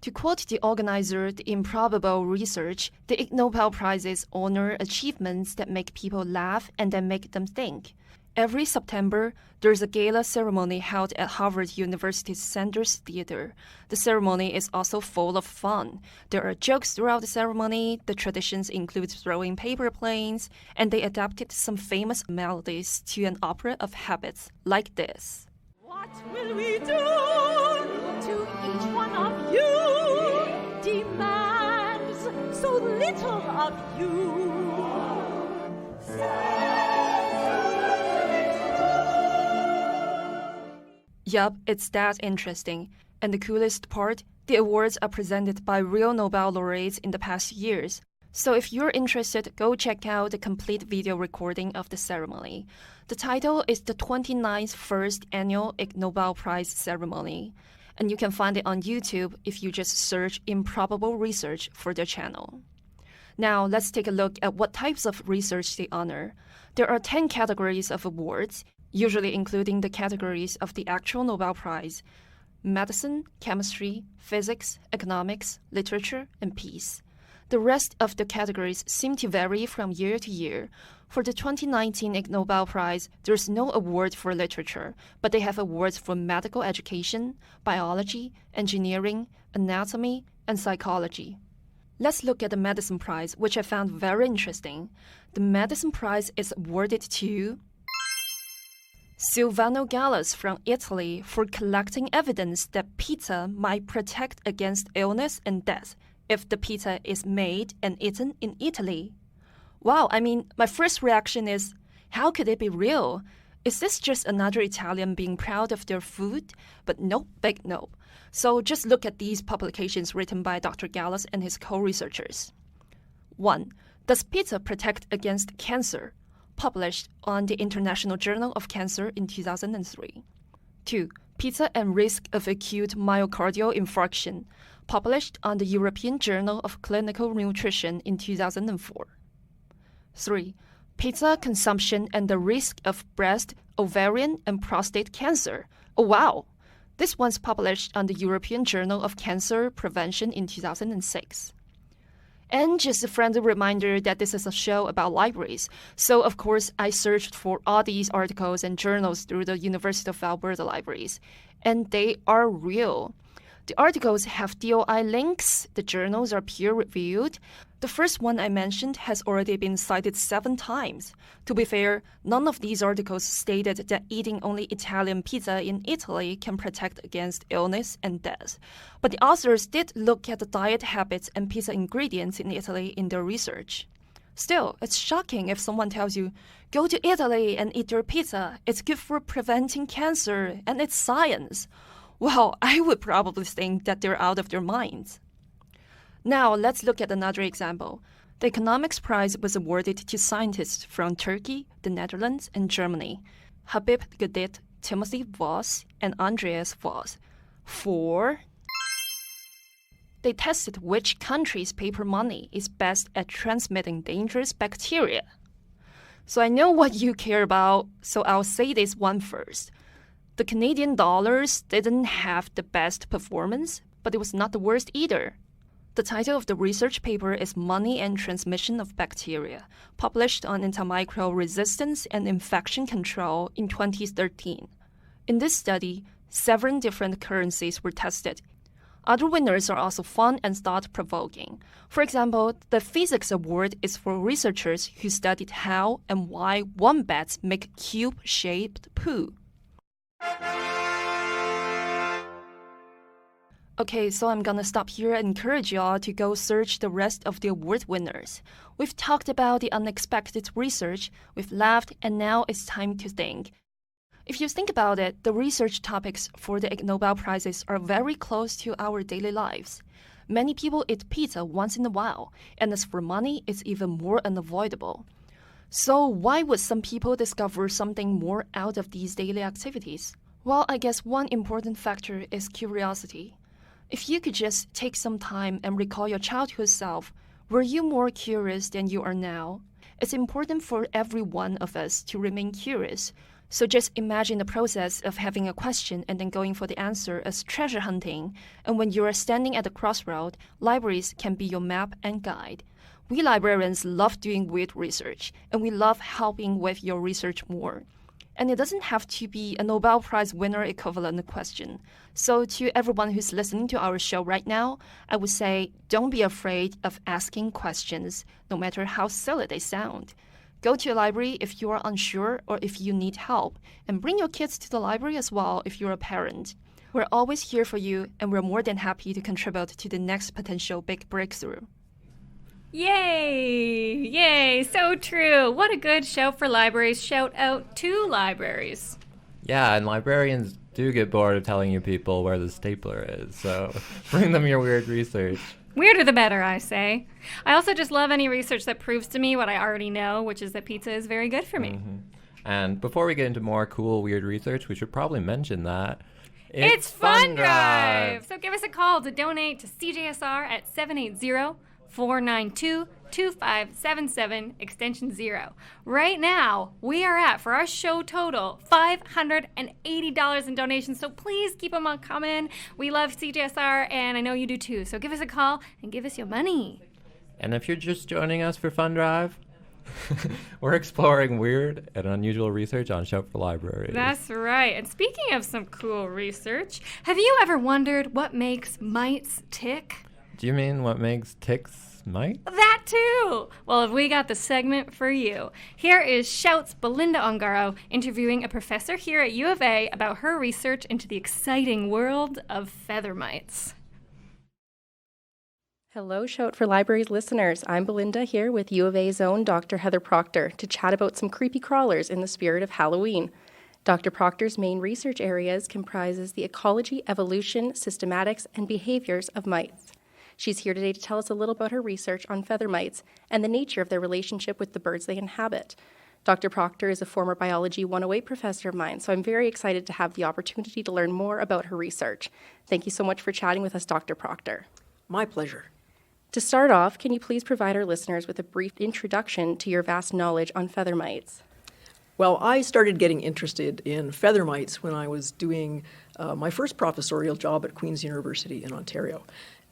To quote the organizer, the improbable research, the Ig Nobel Prizes honor achievements that make people laugh and then make them think. Every September, there's a gala ceremony held at Harvard University's Sanders Theater. The ceremony is also full of fun. There are jokes throughout the ceremony, the traditions include throwing paper planes, and they adapted some famous melodies to an opera of habits, like this. What will we do to each one of you? Demands so little of you. Yup, it's that interesting. And the coolest part, the awards are presented by real Nobel laureates in the past years. So if you're interested, go check out the complete video recording of the ceremony. The title is the 29th First Annual Ig Nobel Prize Ceremony. And you can find it on YouTube if you just search Improbable Research for their channel. Now, let's take a look at what types of research they honor. There are 10 categories of awards, usually including the categories of the actual Nobel Prize: medicine, chemistry, physics, economics, literature, and peace. The rest of the categories seem to vary from year to year. For the 2019 Ig Nobel Prize, there's no award for literature, but they have awards for medical education, biology, engineering, anatomy, and psychology. Let's look at the Medicine Prize, which I found very interesting. The Medicine Prize is awarded to Silvano Gallas from Italy for collecting evidence that pizza might protect against illness and death if the pizza is made and eaten in Italy. Wow, my first reaction is, how could it be real? Is this just another Italian being proud of their food? But nope, big no. So just look at these publications written by Dr. Gallas and his co-researchers. 1. Does pizza protect against cancer? Published on the International Journal of Cancer in 2003. 2. Pizza and risk of acute myocardial infarction. Published on the European Journal of Clinical Nutrition in 2004. 3. Pizza consumption and the risk of breast, ovarian, and prostate cancer. Oh wow! This one's published on the European Journal of Cancer Prevention in 2006. And just a friendly reminder that this is a show about libraries. So, of course, I searched for all these articles and journals through the University of Alberta libraries. And they are real. The articles have DOI links, the journals are peer-reviewed. The first one I mentioned has already been cited 7 times. To be fair, none of these articles stated that eating only Italian pizza in Italy can protect against illness and death. But the authors did look at the diet habits and pizza ingredients in Italy in their research. Still, it's shocking if someone tells you, go to Italy and eat your pizza. It's good for preventing cancer, and it's science. Well, I would probably think that they're out of their minds. Now, let's look at another example. The Economics Prize was awarded to scientists from Turkey, the Netherlands, and Germany. Habib Gadit, Timothy Voss, and Andreas Voss. For they tested which country's paper money is best at transmitting dangerous bacteria. So I know what you care about, so I'll say this one first. The Canadian dollars didn't have the best performance, but it was not the worst either. The title of the research paper is Money and Transmission of Bacteria, published on Antimicrobial Resistance and Infection Control in 2013. In this study, 7 different currencies were tested. Other winners are also fun and thought-provoking. For example, the Physics Award is for researchers who studied how and why wombats make cube-shaped poo. Okay, so I'm gonna stop here and encourage y'all to go search the rest of the award winners. We've talked about the unexpected research, we've laughed, and now it's time to think. If you think about it, the research topics for the Ig Nobel Prizes are very close to our daily lives. Many people eat pizza once in a while, and as for money, it's even more unavoidable. So why would some people discover something more out of these daily activities? Well, I guess one important factor is curiosity. If you could just take some time and recall your childhood self, were you more curious than you are now? It's important for every one of us to remain curious. So just imagine the process of having a question and then going for the answer as treasure hunting. And when you are standing at the crossroad, libraries can be your map and guide. We librarians love doing weird research, and we love helping with your research more. And it doesn't have to be a Nobel Prize winner equivalent question. So to everyone who's listening to our show right now, I would say don't be afraid of asking questions, no matter how silly they sound. Go to a library if you are unsure or if you need help, and bring your kids to the library as well if you're a parent. We're always here for you, and we're more than happy to contribute to the next potential big breakthrough. Yay! Yay! So true. What a good show for libraries. Shout out to libraries. Yeah, and librarians do get bored of telling you people where the stapler is, so bring them your weird research. Weirder the better, I say. I also just love any research that proves to me what I already know, which is that pizza is very good for me. Mm-hmm. And before we get into more cool, weird research, we should probably mention that it's FunDrive! So give us a call to donate to CJSR at 780-492-2577, extension 0. Right now, we are at, for our show total, $580 in donations, so please keep them on coming. We love CJSR, and I know you do too, so give us a call and give us your money. And if you're just joining us for FunDrive, we're exploring weird and unusual research on Shout for Libraries. That's right. And speaking of some cool research, have you ever wondered what makes mites tick? Do you mean what makes ticks mites? That too! Well, have we got the segment for you. Here is Shout's Belinda Ongaro interviewing a professor here at U of A about her research into the exciting world of feather mites. Hello, Shout for Libraries listeners. I'm Belinda here with U of A's own Dr. Heather Proctor to chat about some creepy crawlers in the spirit of Halloween. Dr. Proctor's main research areas comprises the ecology, evolution, systematics, and behaviors of mites. She's here today to tell us a little about her research on feather mites and the nature of their relationship with the birds they inhabit. Dr. Proctor is a former Biology 108 professor of mine, so I'm very excited to have the opportunity to learn more about her research. Thank you so much for chatting with us, Dr. Proctor. My pleasure. To start off, can you please provide our listeners with a brief introduction to your vast knowledge on feather mites? Well, I started getting interested in feather mites when I was doing my first professorial job at Queen's University in Ontario.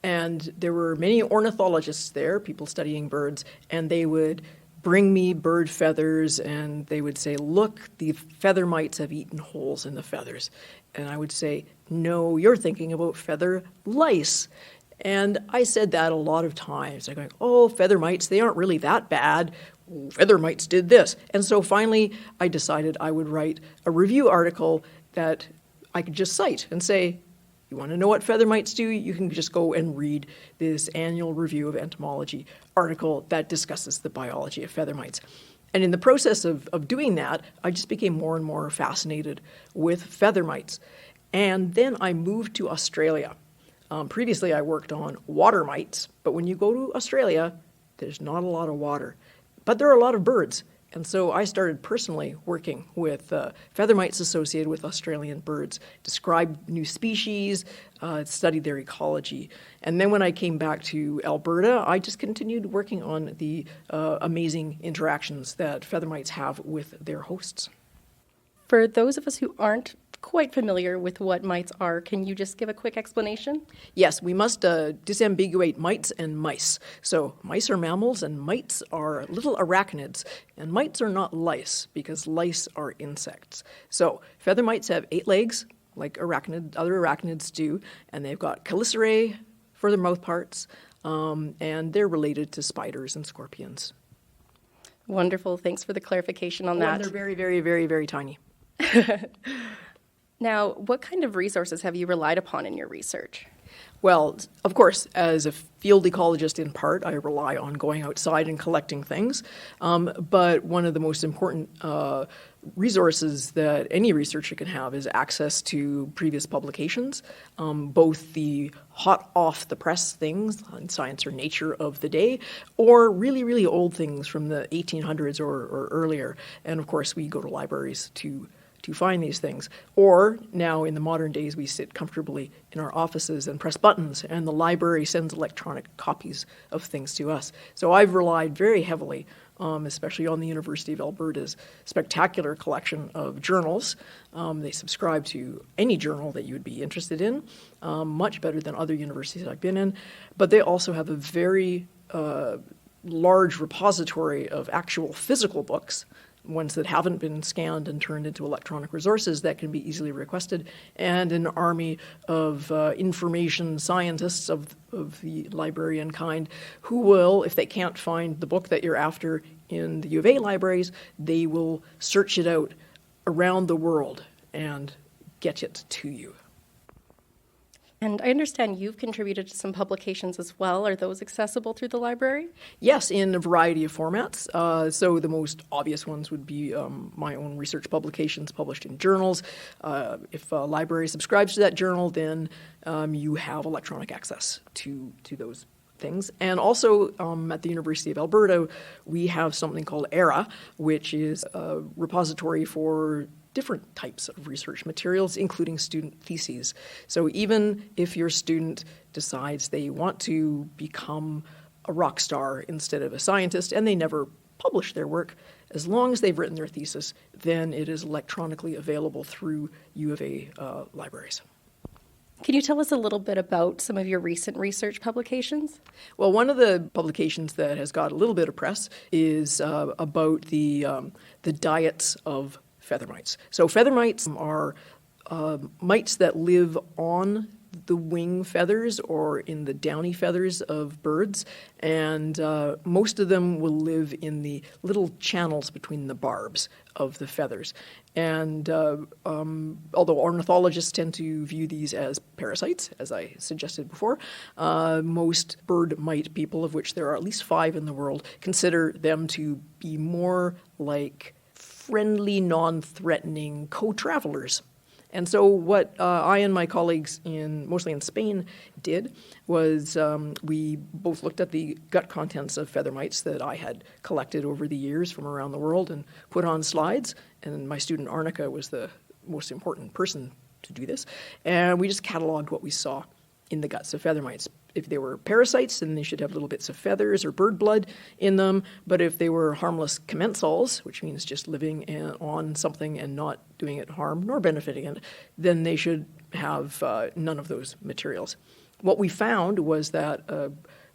And there were many ornithologists there, people studying birds, and they would bring me bird feathers and they would say, look, the feather mites have eaten holes in the feathers. And I would say, no, you're thinking about feather lice. And I said that a lot of times. I'm going, oh, feather mites, they aren't really that bad. Feather mites did this. And so finally, I decided I would write a review article that I could just cite and say, you want to know what feather mites do? You can just go and read this annual review of entomology article that discusses the biology of feather mites. And in the process of doing that, I just became more and more fascinated with feather mites. And then I moved to Australia. Previously, I worked on water mites, but when you go to Australia, there's not a lot of water. But there are a lot of birds. And so I started personally working with feather mites associated with Australian birds, described new species, studied their ecology. And then when I came back to Alberta, I just continued working on the amazing interactions that feather mites have with their hosts. For those of us who aren't quite familiar with what mites are, can you just give a quick explanation? Yes, we must disambiguate mites and mice. So mice are mammals and mites are little arachnids. And mites are not lice because lice are insects. So feather mites have 8 legs, like other arachnids do, and they've got chelicerae for their mouth parts, and they're related to spiders and scorpions. Wonderful. Thanks for the clarification on that. And they're very, very, very, very tiny. Now, what kind of resources have you relied upon in your research? Well, of course, as a field ecologist in part, I rely on going outside and collecting things. But one of the most important resources that any researcher can have is access to previous publications, both the hot off the press things on Science or Nature of the day, or really, really old things from the 1800s or earlier. And of course, we go to libraries to find these things. Or now in the modern days, we sit comfortably in our offices and press buttons, and the library sends electronic copies of things to us. So I've relied very heavily, especially on the University of Alberta's spectacular collection of journals. They subscribe to any journal that you would be interested in, much better than other universities I've been in. But they also have a very large repository of actual physical books, ones that haven't been scanned and turned into electronic resources that can be easily requested, and an army of information scientists of the librarian kind who will, if they can't find the book that you're after in the U of A libraries, they will search it out around the world and get it to you. And I understand you've contributed to some publications as well. Are those accessible through the library? Yes, in a variety of formats. So the most obvious ones would be my own research publications published in journals. If a library subscribes to that journal, then you have electronic access to those things. And also at the University of Alberta, we have something called ERA, which is a repository for different types of research materials, including student theses. So even if your student decides they want to become a rock star instead of a scientist and they never publish their work, as long as they've written their thesis, then it is electronically available through U of A libraries. Can you tell us a little bit about some of your recent research publications? Well, one of the publications that has got a little bit of press is about the diets of feather mites. So feather mites are mites that live on the wing feathers or in the downy feathers of birds, and most of them will live in the little channels between the barbs of the feathers. And although ornithologists tend to view these as parasites, as I suggested before, most bird mite people, of which there are at least 5 in the world, consider them to be more like friendly, non-threatening co-travelers. And so what I and my colleagues, mostly in Spain, did was we both looked at the gut contents of feather mites that I had collected over the years from around the world and put on slides. And my student Arnica was the most important person to do this. And we just cataloged what we saw in the guts of feather mites. If they were parasites, then they should have little bits of feathers or bird blood in them. But if they were harmless commensals, which means just living on something and not doing it harm nor benefiting it, then they should have none of those materials. What we found was that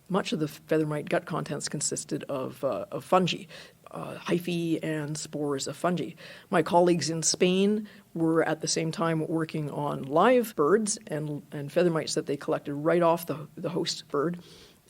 much of the feather mite gut contents consisted of fungi, hyphae and spores of fungi. My colleagues in Spain were at the same time working on live birds and feather mites that they collected right off the host bird.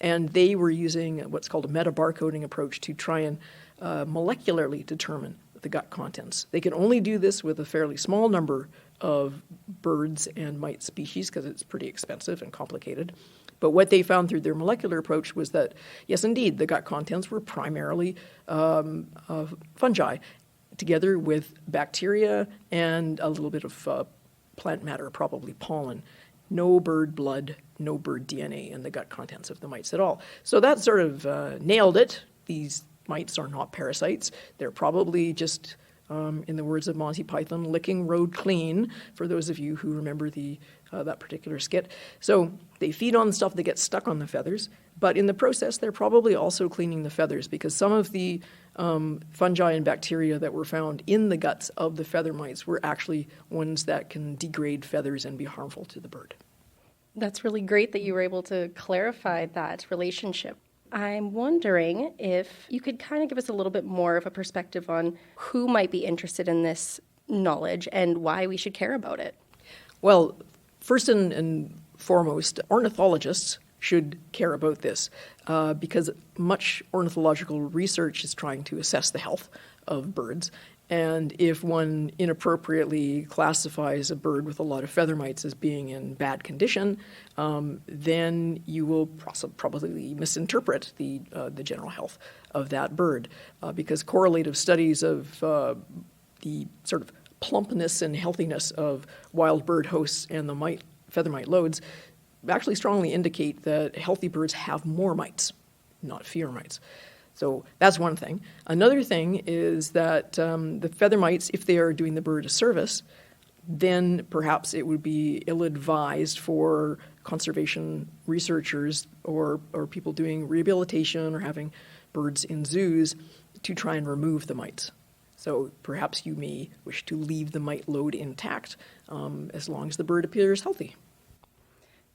And they were using what's called a metabarcoding approach to try and molecularly determine the gut contents. They can only do this with a fairly small number of birds and mite species because it's pretty expensive and complicated. But what they found through their molecular approach was that, yes, indeed, the gut contents were primarily fungi, together with bacteria and a little bit of plant matter, probably pollen. No bird blood, no bird DNA in the gut contents of the mites at all. So that sort of nailed it. These mites are not parasites. They're probably just, in the words of Monty Python, licking road clean, for those of you who remember that particular skit. So they feed on stuff that gets stuck on the feathers, but in the process, they're probably also cleaning the feathers because some of the fungi and bacteria that were found in the guts of the feather mites were actually ones that can degrade feathers and be harmful to the bird. That's really great that you were able to clarify that relationship. I'm wondering if you could kind of give us a little bit more of a perspective on who might be interested in this knowledge and why we should care about it. Well, first and foremost, ornithologists should care about this because much ornithological research is trying to assess the health of birds. And if one inappropriately classifies a bird with a lot of feather mites as being in bad condition, then you will probably misinterpret the general health of that bird because correlative studies of the sort of plumpness and healthiness of wild bird hosts and the feather mite loads actually strongly indicate that healthy birds have more mites, not fewer mites. So that's one thing. Another thing is that the feather mites, if they are doing the bird a service, then perhaps it would be ill-advised for conservation researchers or people doing rehabilitation or having birds in zoos to try and remove the mites. So perhaps you may wish to leave the mite load intact as long as the bird appears healthy.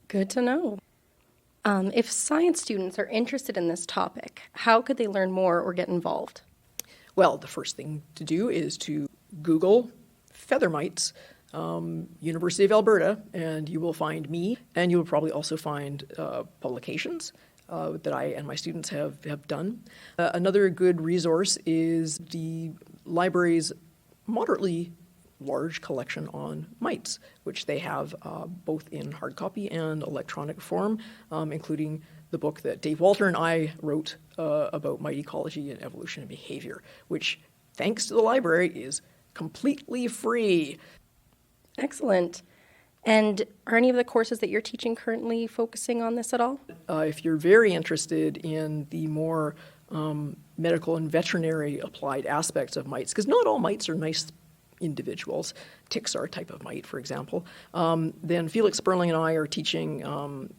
Good to know. If science students are interested in this topic, how could they learn more or get involved? Well, the first thing to do is to Google feather mites, University of Alberta, and you will find me, and you will probably also find publications that I and my students have done. Another good resource is the library's moderately large collection on mites, which they have both in hard copy and electronic form, including the book that Dave Walter and I wrote about mite ecology and evolution and behavior, which, thanks to the library, is completely free. Excellent. And are any of the courses that you're teaching currently focusing on this at all? If you're very interested in the more medical and veterinary applied aspects of mites, because not all mites are nice individuals. Ticks are a type of mite, for example. Then Felix Sperling and I are teaching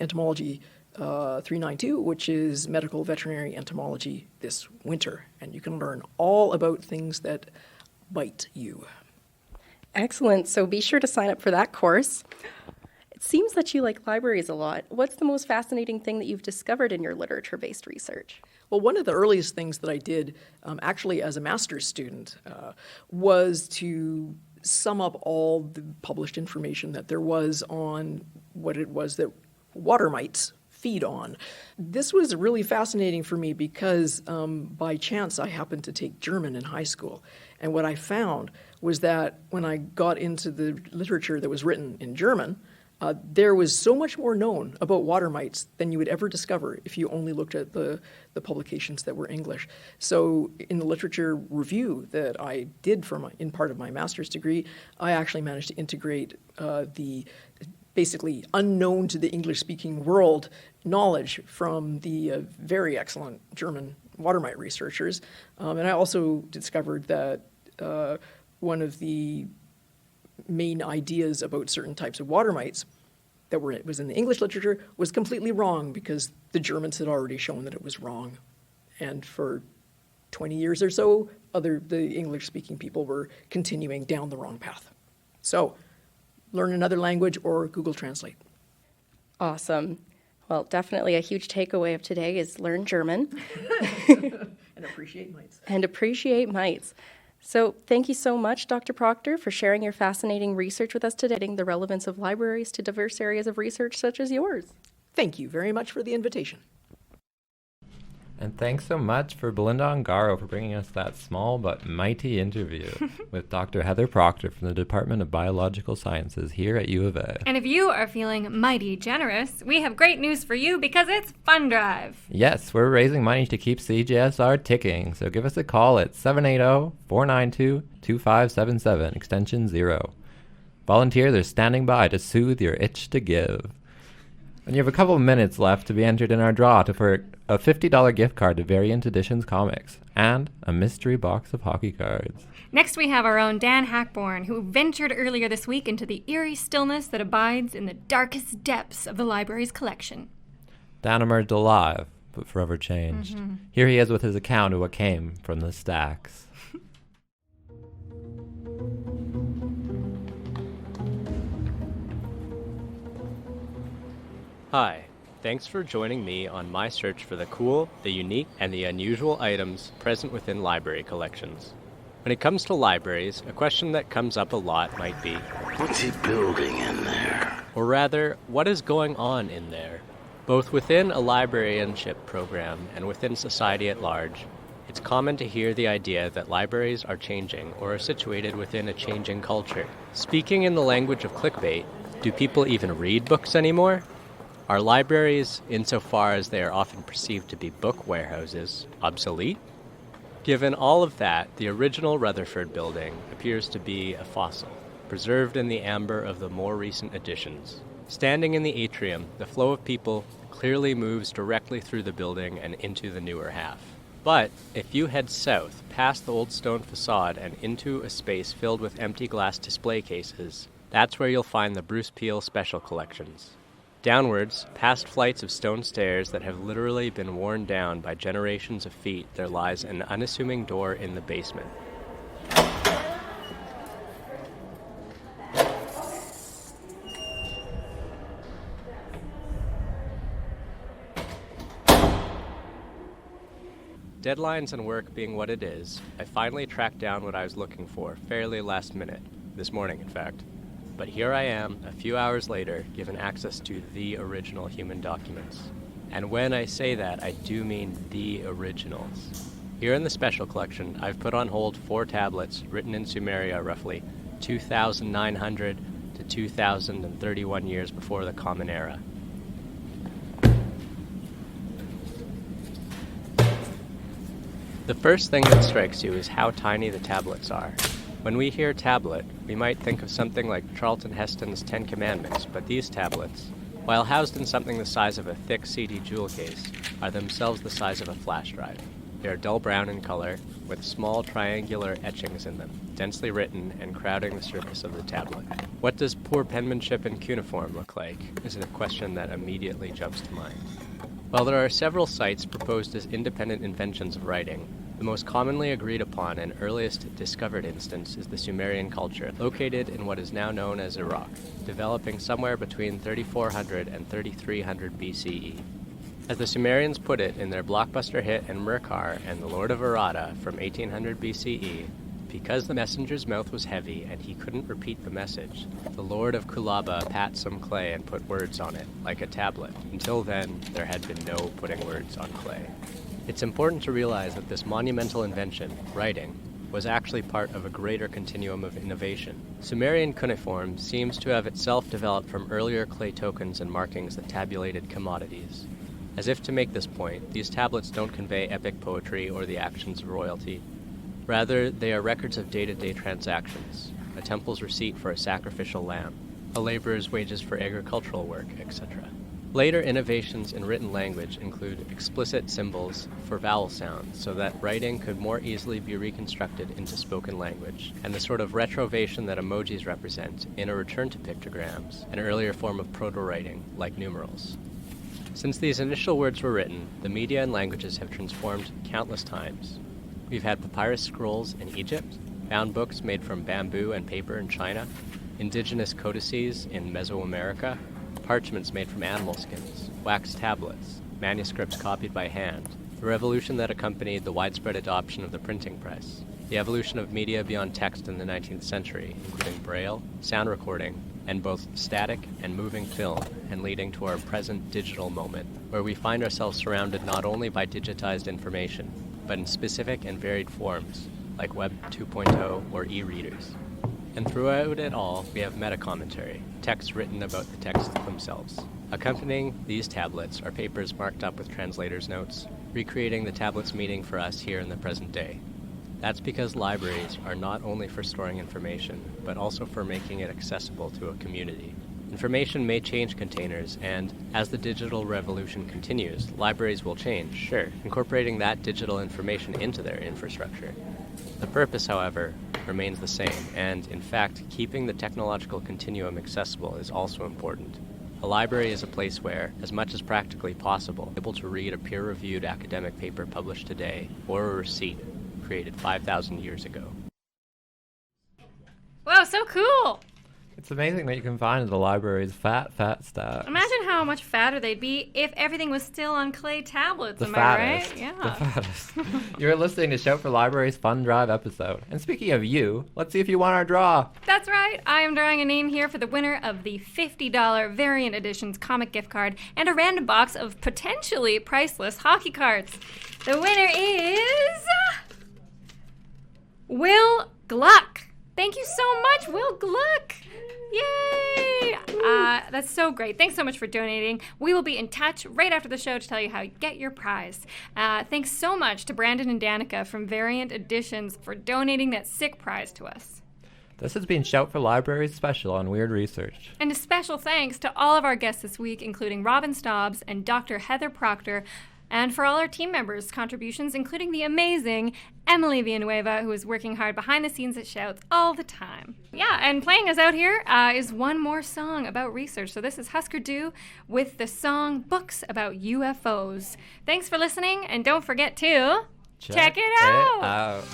entomology 392, which is medical veterinary entomology this winter. And you can learn all about things that bite you. Excellent. So be sure to sign up for that course. It seems that you like libraries a lot. What's the most fascinating thing that you've discovered in your literature-based research? Well, one of the earliest things that I did, actually as a master's student, was to sum up all the published information that there was on what it was that water mites feed on. This was really fascinating for me because by chance I happened to take German in high school. And what I found was that when I got into the literature that was written in German, there was so much more known about water mites than you would ever discover if you only looked at the publications that were English. So in the literature review that I did in part of my master's degree, I actually managed to integrate the basically unknown to the English-speaking world knowledge from the very excellent German water mite researchers. And I also discovered that one of the main ideas about certain types of water mites that was in the English literature was completely wrong because the Germans had already shown that it was wrong. And for 20 years or so, the English-speaking people were continuing down the wrong path. So learn another language or Google Translate. Awesome. Well, definitely a huge takeaway of today is learn German. And appreciate mites. And appreciate mites. So thank you so much, Dr. Proctor, for sharing your fascinating research with us today, the relevance of libraries to diverse areas of research such as yours. Thank you very much for the invitation. And thanks so much for Belinda Ongaro for bringing us that small but mighty interview with Dr. Heather Proctor from the Department of Biological Sciences here at U of A. And if you are feeling mighty generous, we have great news for you because it's FunDrive. Yes, we're raising money to keep CJSR ticking, so give us a call at 780-492-2577, extension 0. Volunteers are standing by to soothe your itch to give. And you have a couple of minutes left to be entered in our draw for a $50 gift card to Variant Editions Comics and a mystery box of hockey cards. Next, we have our own Dan Hackborn, who ventured earlier this week into the eerie stillness that abides in the darkest depths of the library's collection. Dan emerged alive, but forever changed. Here he is with his account of what came from the stacks. Hi, thanks for joining me on my search for the cool, the unique, and the unusual items present within library collections. When it comes to libraries, a question that comes up a lot might be, what's he building in there? Or rather, what is going on in there? Both within a librarianship program and within society at large, it's common to hear the idea that libraries are changing or are situated within a changing culture. Speaking in the language of clickbait, do people even read books anymore? Are libraries, insofar as they are often perceived to be book warehouses, obsolete? Given all of that, the original Rutherford building appears to be a fossil, preserved in the amber of the more recent additions. Standing in the atrium, the flow of people clearly moves directly through the building and into the newer half. But if you head south, past the old stone facade and into a space filled with empty glass display cases, that's where you'll find the Bruce Peale Special Collections. Downwards, past flights of stone stairs that have literally been worn down by generations of feet, there lies an unassuming door in the basement. Deadlines and work being what it is, I finally tracked down what I was looking for fairly last minute, this morning in fact. But here I am, a few hours later, given access to the original human documents. And when I say that, I do mean the originals. Here in the Special Collection, I've put on hold 4 tablets, written in Sumeria roughly 2,900 to 2,031 years before the Common Era. The first thing that strikes you is how tiny the tablets are. When we hear tablet, we might think of something like Charlton Heston's 10 Commandments, but these tablets, while housed in something the size of a thick CD jewel case, are themselves the size of a flash drive. They are dull brown in color, with small triangular etchings in them, densely written and crowding the surface of the tablet. What does poor penmanship in cuneiform look like, is a question that immediately jumps to mind. While there are several sites proposed as independent inventions of writing, the most commonly agreed upon and earliest discovered instance is the Sumerian culture, located in what is now known as Iraq, developing somewhere between 3400 and 3300 BCE. As the Sumerians put it in their blockbuster hit Enmerkar and the Lord of Arada from 1800 BCE, because the messenger's mouth was heavy and he couldn't repeat the message, the Lord of Kulaba pat some clay and put words on it, like a tablet. Until then, there had been no putting words on clay. It's important to realize that this monumental invention, writing, was actually part of a greater continuum of innovation. Sumerian cuneiform seems to have itself developed from earlier clay tokens and markings that tabulated commodities. As if to make this point, these tablets don't convey epic poetry or the actions of royalty. Rather, they are records of day-to-day transactions, a temple's receipt for a sacrificial lamb, a laborer's wages for agricultural work, etc. Later innovations in written language include explicit symbols for vowel sounds so that writing could more easily be reconstructed into spoken language, and the sort of retrovation that emojis represent in a return to pictograms, an earlier form of proto-writing, like numerals. Since these initial words were written, the media and languages have transformed countless times. We've had papyrus scrolls in Egypt, bound books made from bamboo and paper in China, indigenous codices in Mesoamerica, parchments made from animal skins, wax tablets, manuscripts copied by hand, the revolution that accompanied the widespread adoption of the printing press, the evolution of media beyond text in the 19th century, including braille, sound recording, and both static and moving film, and leading to our present digital moment, where we find ourselves surrounded not only by digitized information, but in specific and varied forms, like Web 2.0 or e-readers. And throughout it all, we have meta-commentary, texts written about the texts themselves. Accompanying these tablets are papers marked up with translator's notes, recreating the tablet's meaning for us here in the present day. That's because libraries are not only for storing information, but also for making it accessible to a community. Information may change containers, and as the digital revolution continues, libraries will change, sure, incorporating that digital information into their infrastructure. The purpose, however, remains the same, and in fact, keeping the technological continuum accessible is also important. A library is a place where, as much as practically possible, able to read a peer-reviewed academic paper published today, or a receipt created 5,000 years ago. Wow, so cool! It's amazing what you can find at the library's fat stuff. Imagine how much fatter they'd be if everything was still on clay tablets, The am fattest. I right? Yeah. The fattest. You're listening to Shout for Library's FunDrive episode. And speaking of you, let's see if you won our draw. That's right. I am drawing a name here for the winner of the $50 Variant Editions comic gift card and a random box of potentially priceless hockey cards. The winner is Will Gluck. Thank you so much, Will Gluck. Yay! That's so great. Thanks so much for donating. We will be in touch right after the show to tell you how you get your prize. Thanks so much to Brandon and Danica from Variant Editions for donating that sick prize to us. This has been Shout for Library's special on Weird Research. And a special thanks to all of our guests this week, including Robyn Stobbs and Dr. Heather Proctor, and for all our team members' contributions, including the amazing Emily Villanueva, who is working hard behind the scenes at Shouts all the time. Yeah, and playing us out here is one more song about research. So this is Husker Du with the song Books About UFOs. Thanks for listening, and don't forget to check it out.